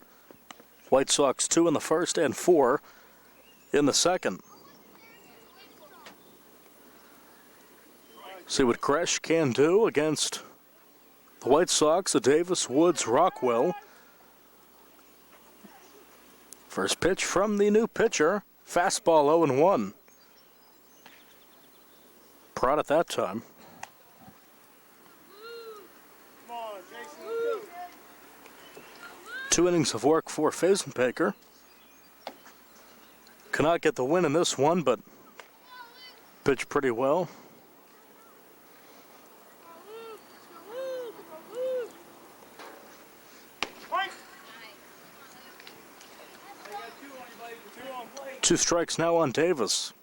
White Sox 2 in the first and 4 in the second. See what Kresh can do against the White Sox, the Davis, Woods, Rockwell. First pitch from the new pitcher. Fastball 0-1. Prod at that time. Come on, Jason. 2 innings of work for Fazenbaker. Cannot get the win in this one, but pitched pretty well. Two strikes now on Davis.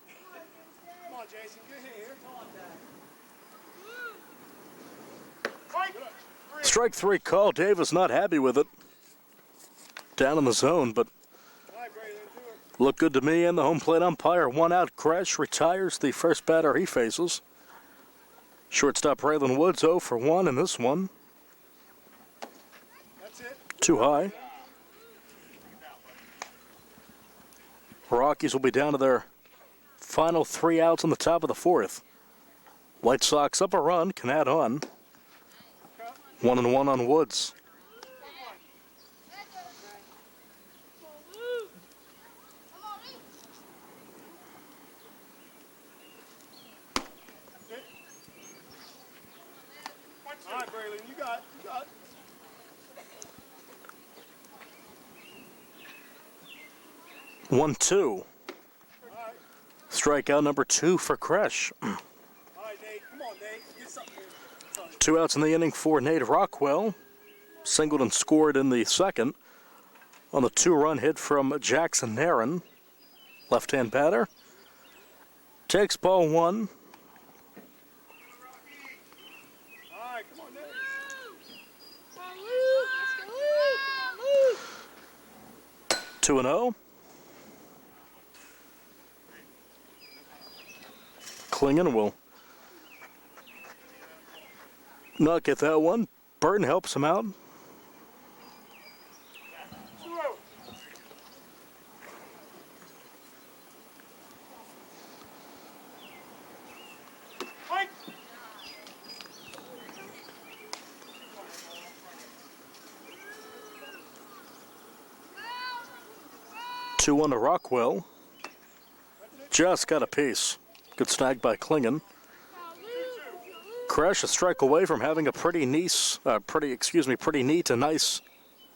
Come on, Jason. Good here. Strike 3 call. Davis not happy with it. Down in the zone, but Look good to me, and the home plate umpire. 1 out. Kresh retires the first batter he faces. Shortstop Raylan Woods 0 for 1 in this one. Too high. Rockies will be down to their final 3 outs on the top of the 4th. White Sox up a run, can add on. 1-1 on Woods. All right, Braylon, you got it. One, 2. Strikeout number 2 for Kresh. All right, Nate. Come on, Nate. Get something here. 2 outs in the inning for Nate Rockwell. Singled and scored in the second on the 2-run hit from Jackson Nairn. Left-hand batter. Takes ball 1. All right, come on, Nate. 2-0. Klingon will not get that one. Burton helps him out. Fight! 2-1 to Rockwell. Just got a piece. Good snag by Klingon. Kresh a strike away from having a pretty neat and nice,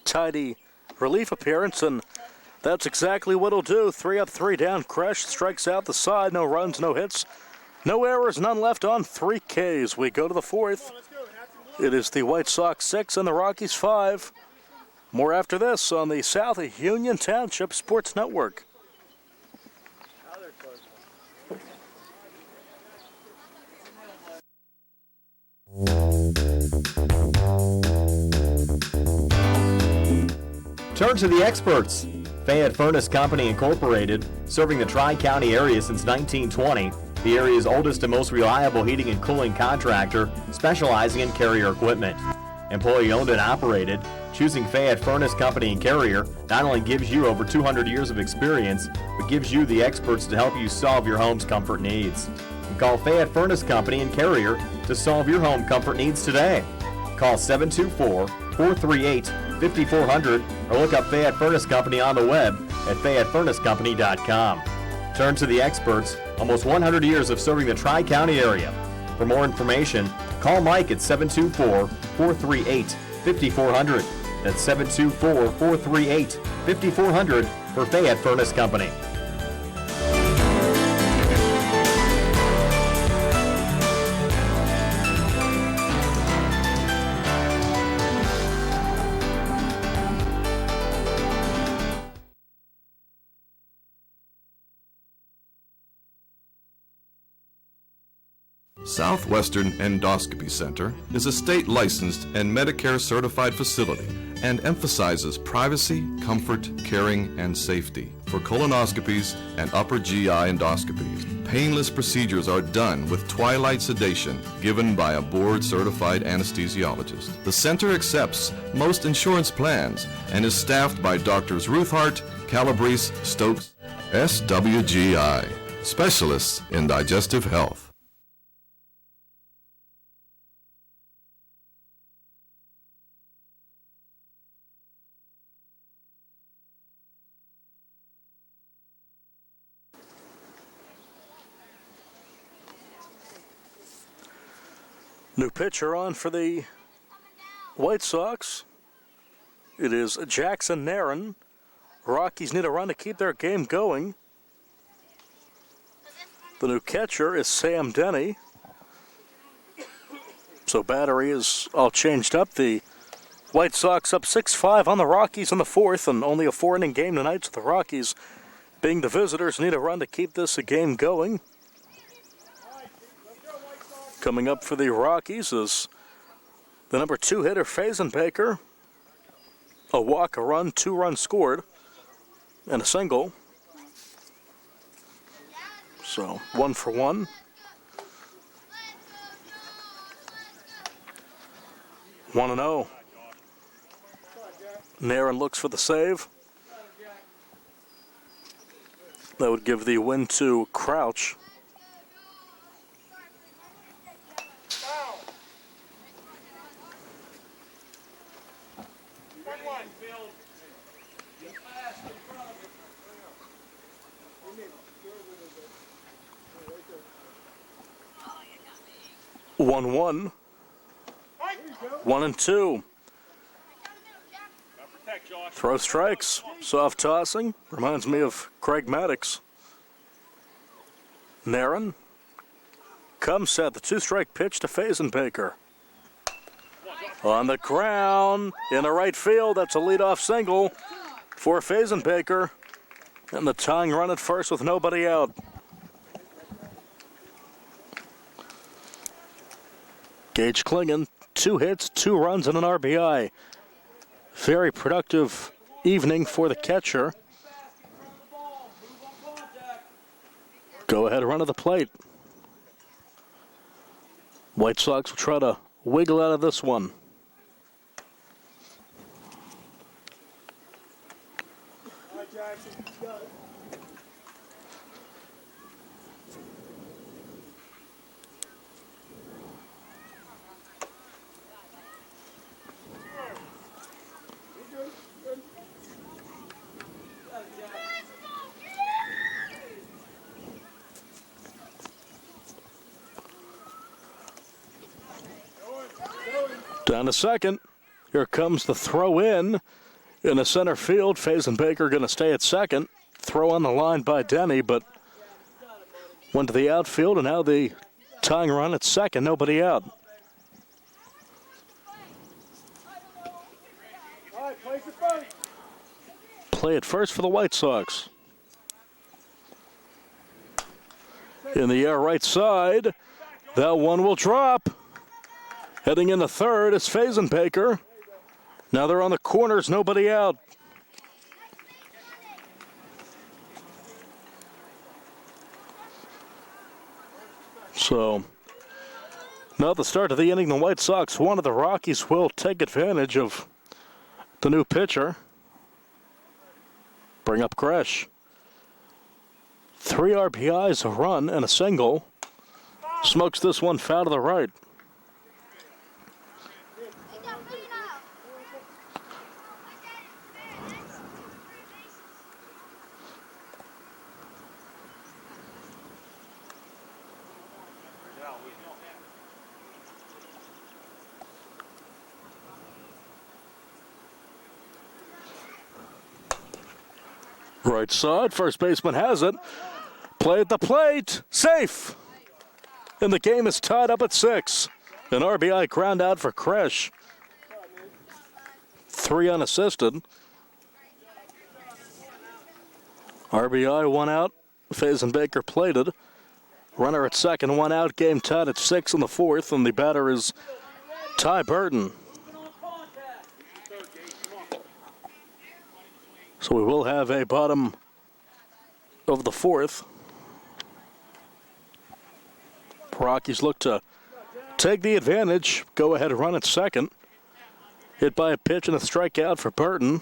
tidy relief appearance, and that's exactly what he'll do. 3 up, 3 down. Kresh strikes out the side. No runs, no hits, no errors, none left on 3 Ks. We go to the 4th. It is the White Sox 6 and the Rockies 5. More after this on the South Union Township Sports Network. Turn to the experts. Fayette Furnace Company Incorporated, serving the Tri-County area since 1920, the area's oldest and most reliable heating and cooling contractor, specializing in Carrier equipment. Employee owned and operated, choosing Fayette Furnace Company and Carrier not only gives you over 200 years of experience, but gives you the experts to help you solve your home's comfort needs. Call Fayette Furnace Company and Carrier to solve your home comfort needs today. Call 724-438-5400 or look up Fayette Furnace Company on the web at FayetteFurnaceCompany.com. Turn to the experts, almost 100 years of serving the Tri-County area. For more information, call Mike at 724-438-5400. That's 724-438-5400 for Fayette Furnace Company. Southwestern Endoscopy Center is a state-licensed and Medicare-certified facility and emphasizes privacy, comfort, caring, and safety for colonoscopies and upper GI endoscopies. Painless procedures are done with twilight sedation given by a board-certified anesthesiologist. The center accepts most insurance plans and is staffed by Doctors Ruthhart, Calabrese, Stokes, SWGI, specialists in digestive health. New pitcher on for the White Sox. It is Jackson Nairn. Rockies need a run to keep their game going. The new catcher is Sam Denny. So battery is all changed up. The White Sox up 6-5 on the Rockies in the 4th, and only a 4-inning game tonight, so the Rockies, being the visitors, need a run to keep this game going. Coming up for the Rockies is the number 2 hitter, Fazenbaker. A walk, a run, 2 runs scored, and a single. So 1 for 1. One and 0. Nairn looks for the save. That would give the win to Crouch. One, 1 and 2. Throw strikes. Soft tossing. Reminds me of Craig Maddox. Nairn comes set. The 2-strike pitch to Fazenbaker. On the ground. In the right field. That's a leadoff single for Fazenbaker. And the tying run at first with nobody out. Gage Klingon, 2 hits, 2 runs, and an RBI. Very productive evening for the catcher. Go ahead, run to the plate. White Sox will try to wiggle out of this one. Down to second. Here comes the throw in the center field. Fazenbaker going to stay at second. Throw on the line by Denny, but went to the outfield, and now the tying run at second. Nobody out. Play at first for the White Sox. In the air right side. That one will drop. Heading into third is Fazenbaker. Now they're on the corners, nobody out. So, now at the start of the inning, the White Sox, one of the Rockies will take advantage of the new pitcher. Bring up Gresh. 3 RBIs, a run, and a single. Smokes this one foul to the right. Right side, first baseman has it. Play at the plate, safe. And the game is tied up at 6. An RBI ground out for Kresh. 3 unassisted. RBI, 1 out. Fazenbaker plated. Runner at second, 1 out. Game tied at 6 in the 4th, and the batter is Ty Burton. So we will have a bottom of the 4th. Rockies look to take the advantage. Go ahead and run at second. Hit by a pitch and a strikeout for Burton.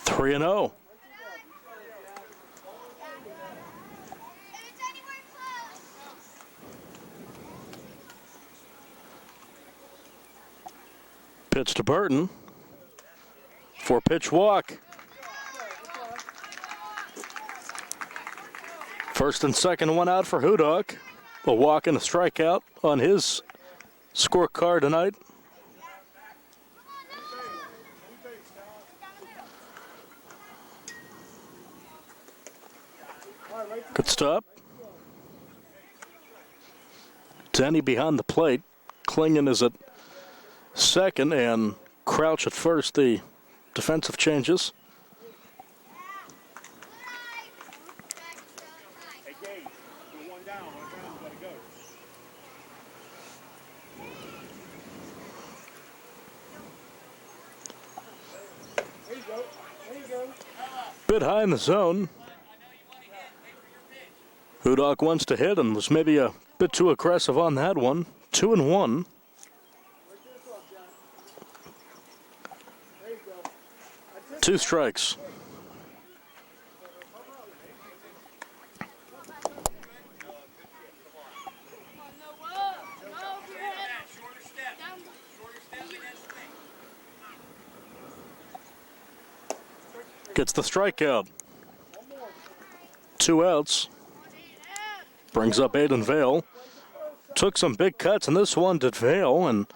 Three and 0. Pitch to Burton. 4-pitch walk. First and second, 1 out for Hudak. A walk and a strikeout on his scorecard tonight. Good stop. Denny behind the plate. Klingon is at second, and Crouch at first. The defensive changes. Bit high in the zone. Hudak wants to hit and was maybe a bit too aggressive on that one. 2-1. Two strikes. Gets the strikeout. 2 outs. Brings up Aiden Vale. Took some big cuts in this one, did Vale, and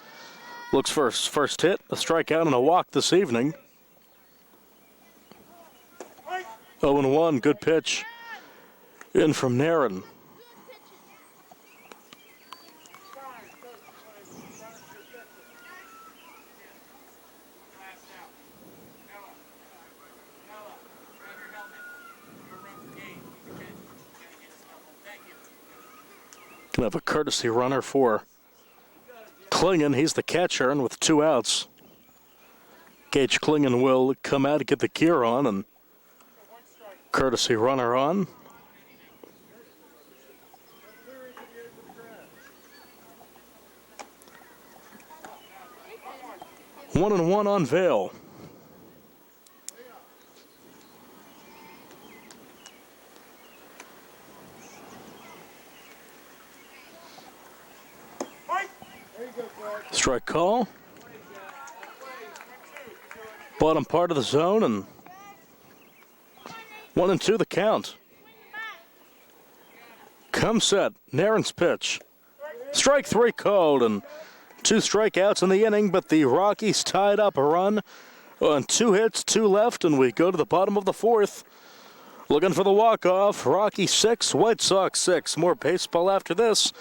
looks for his first hit, a strikeout and a walk this evening. 0-1, good pitch in from Naren. Gonna have a courtesy runner for Klingon. He's the catcher, and with 2 outs, Gage Klingon will come out to get the gear on, and courtesy runner on. One and one on Vale. Strike call. Bottom part of the zone, and 1-2 the count. Come set. Naren's pitch. Strike 3 called, and 2 strikeouts in the inning, but the Rockies tied up a run on 2 hits, 2 left, and we go to the bottom of the 4th. Looking for the walk-off. Rockies 6, White Sox 6. More baseball after this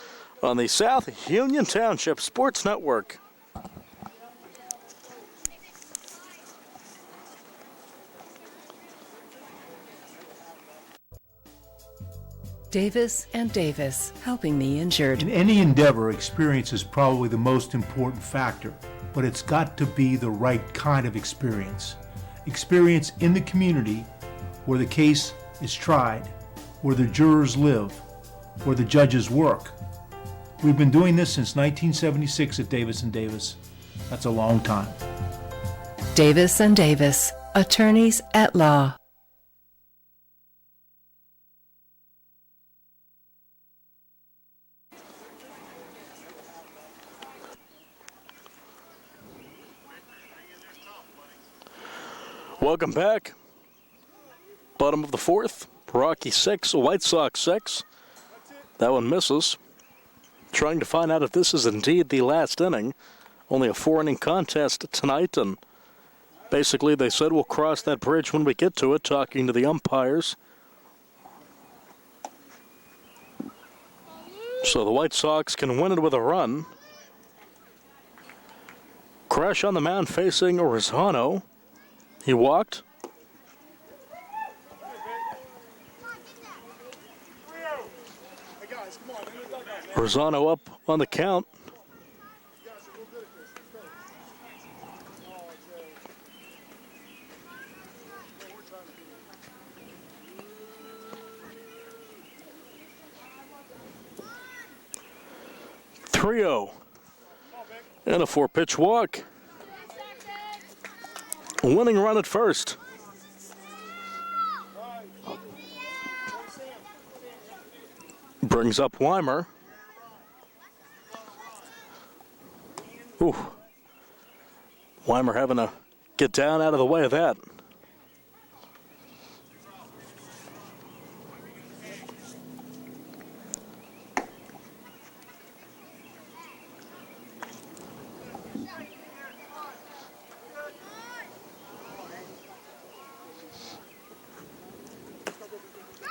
on the South Union Township Sports Network. Davis and Davis, helping the injured. In any endeavor, experience is probably the most important factor, but it's got to be the right kind of experience. Experience in the community where the case is tried, where the jurors live, where the judges work. We've been doing this since 1976 at Davis and Davis. That's a long time. Davis and Davis, attorneys at law. Welcome back. Bottom of the 4th. Rocky 6, White Sox 6. That one misses. Trying to find out if this is indeed the last inning. Only a 4-inning contest tonight, and basically they said we'll cross that bridge when we get to it, talking to the umpires. So the White Sox can win it with a run. Crash on the mound facing Rosano. He walked. Rosano up on the count. Trio and a 4-pitch walk. A winning run at first. Brings up Weimer. Ooh. Weimer having to get down out of the way of that.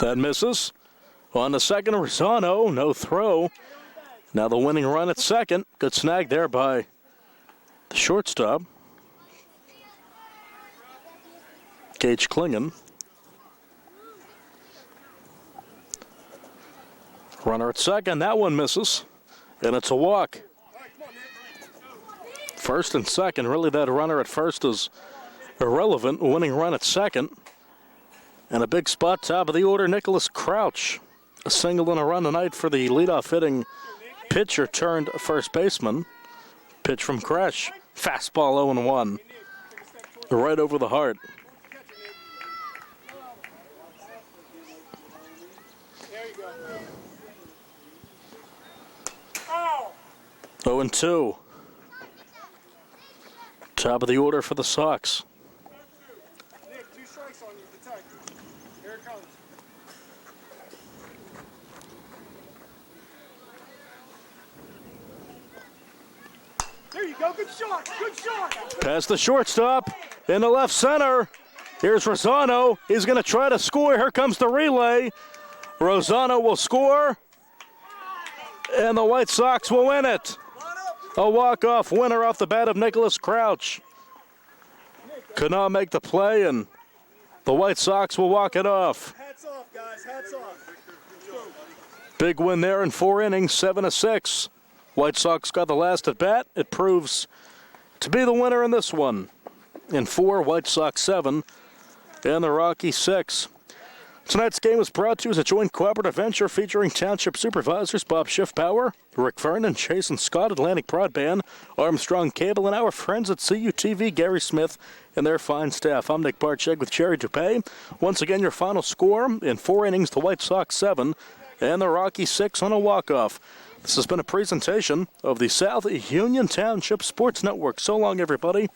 That misses. On the second, Rosano, no throw. Now the winning run at second. Good snag there by the Shortstop, Gage Klingon. Runner at second, that one misses, and it's a walk. First and second, really that runner at first is irrelevant. Winning run at second. And a big spot, top of the order, Nicholas Crouch. A single and a run tonight for the leadoff hitting pitcher turned first baseman. Pitch from Crash. Fastball 0-1. Right over the heart. 0-2. Top of the order for the Sox. Nick, 2 strikes on you. Protect. Here it comes. There you go. Good shot. Good shot. Past the shortstop in the left center. Here's Rosano. He's going to try to score. Here comes the relay. Rosano will score. And the White Sox will win it. A walk-off winner off the bat of Nicholas Crouch. Could not make the play, and the White Sox will walk it off. Hats off, guys. Hats off. Big win there in 4 innings, 7-6. White Sox got the last at bat. It proves to be the winner in this one. In 4, White Sox 7, and the Rockies 6. Tonight's game was brought to you as a joint cooperative venture featuring Township Supervisors Bob Schiffbauer, Rick Vernon, Jason Scott, Atlantic Broadband, Armstrong Cable, and our friends at CUTV, Gary Smith, and their fine staff. I'm Nick Barczyk with Jerry Dupay. Once again, your final score in 4 innings, the White Sox 7, and the Rockies 6 on a walk-off. This has been a presentation of the South Union Township Sports Network. So long, everybody.